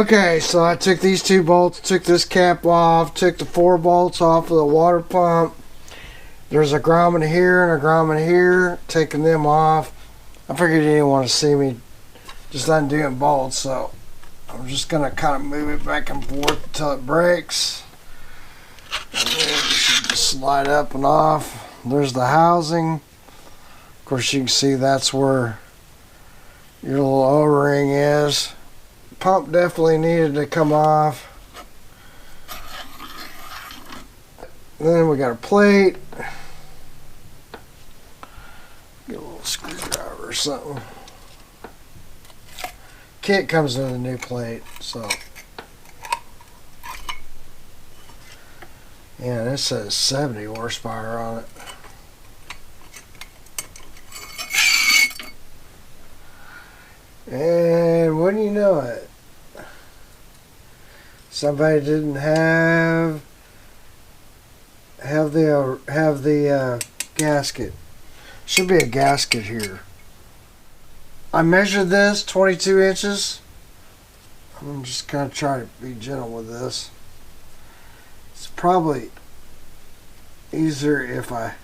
Okay, so I took these 2 bolts, took this cap off, took the 4 bolts off of the water pump. There's a grommet here and a grommet here, taking them off. I figured you didn't want to see me just undoing bolts, so I'm just going to kind of move it back and forth until it breaks. And then it should just slide up and off. There's the housing. Of course, you can see that's where your little O-ring is. Pump definitely needed to come off. Then we got a plate. Get a little screwdriver or something. Kit comes with a new plate, so. Yeah, this says 70 horsepower on it. And wouldn't you know it, somebody didn't have the gasket. Should be a gasket here. I measured this 22 inches. I'm just gonna try to be gentle with this. It's probably easier if I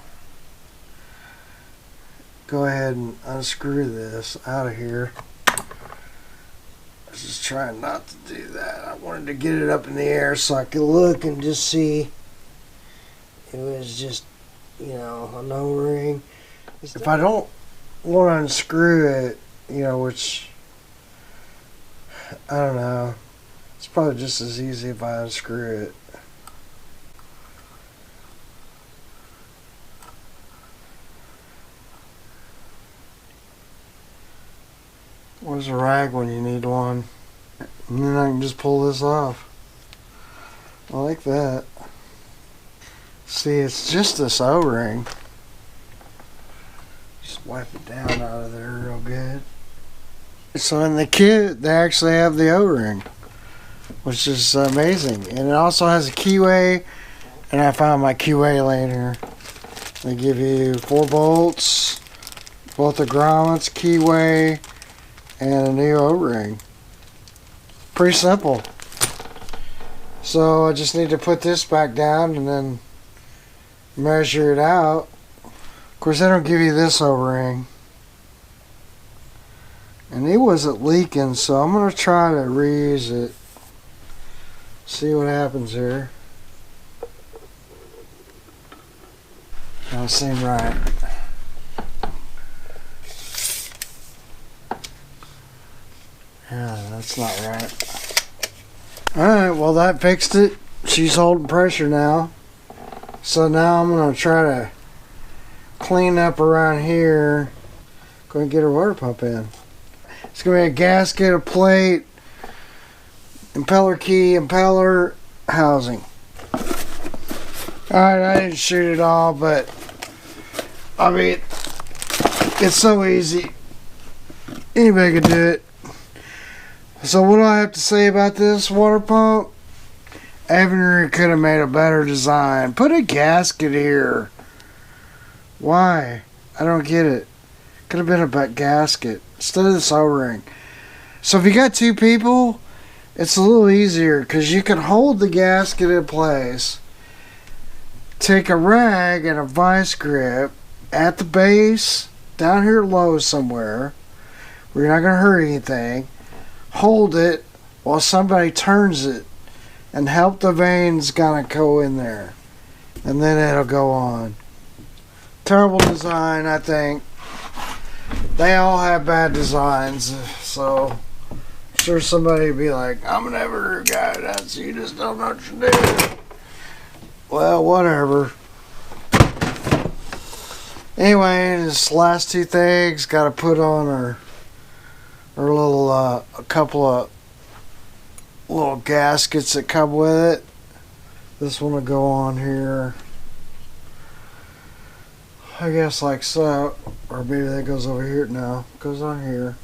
go ahead and unscrew this out of here. I was just trying not to do that. I wanted to get it up in the air so I could look and just see. It was just, you know, an O-ring. If I don't want to unscrew it, you know, which, I don't know. It's probably just as easy if I unscrew it. Where's a rag when you need one? And then I can just pull this off. I like that. See, it's just this O-ring. Just wipe it down out of there real good. So in the kit, they actually have the O-ring, which is amazing. And it also has a keyway, and I found my keyway laying here. They give you 4 bolts, both the grommets, keyway, and a new O-ring. Pretty simple. So I just need to put this back down and then measure it out. Of course, they don't give you this O-ring. And it wasn't leaking, so I'm going to try to reuse it. See what happens here. Don't seem right. Yeah, that's not right. Alright, well that fixed it. She's holding pressure now. So now I'm going to try to clean up around here. Go and get her water pump in. It's going to be a gasket, a plate, impeller key, impeller, housing. Alright, I didn't shoot it all, but I mean, it's so easy. Anybody can do it. So what do I have to say about this water pump? Evinrude could have made a better design. Put a gasket here. Why? I don't get it. Could have been a gasket instead of this O-ring. So if you got 2 people, it's a little easier because you can hold the gasket in place. Take a rag and a vice grip at the base, down here low somewhere, where you're not going to hurt anything. Hold it while somebody turns it and help the veins kind of go in there, and then it'll go on. Terrible design, I think. They all have bad designs, so I'm sure somebody would be like, I'm an Evinrude guy, that's, you just don't know what you do. Well, whatever. Anyway, this last 2 things got to put on our little a couple of little gaskets that come with it. This one will go on here, I guess, like so, or maybe that goes over here. No, goes on here.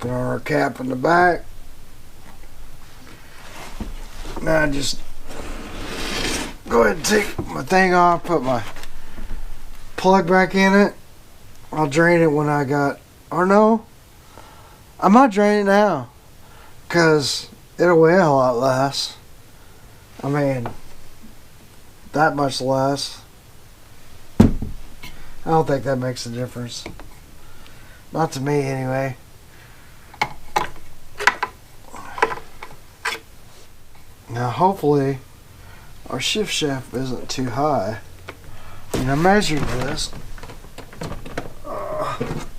Put on our cap in the back. Now I just go ahead and take my thing off, put my plug back in it. I'll drain it when I got, or no, I might drain it now, because it'll weigh a lot less. I mean, that much less. I don't think that makes a difference. Not to me, anyway. Now, hopefully, our shift shaft isn't too high. And I measured this. Of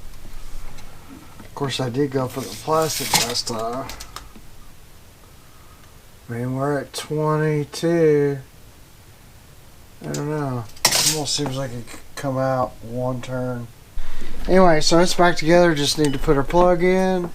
course, I did go for the plastic last time. I mean, we're at 22. I don't know. It almost seems like it could come out one turn. Anyway, so it's back together. Just need to put our plug in.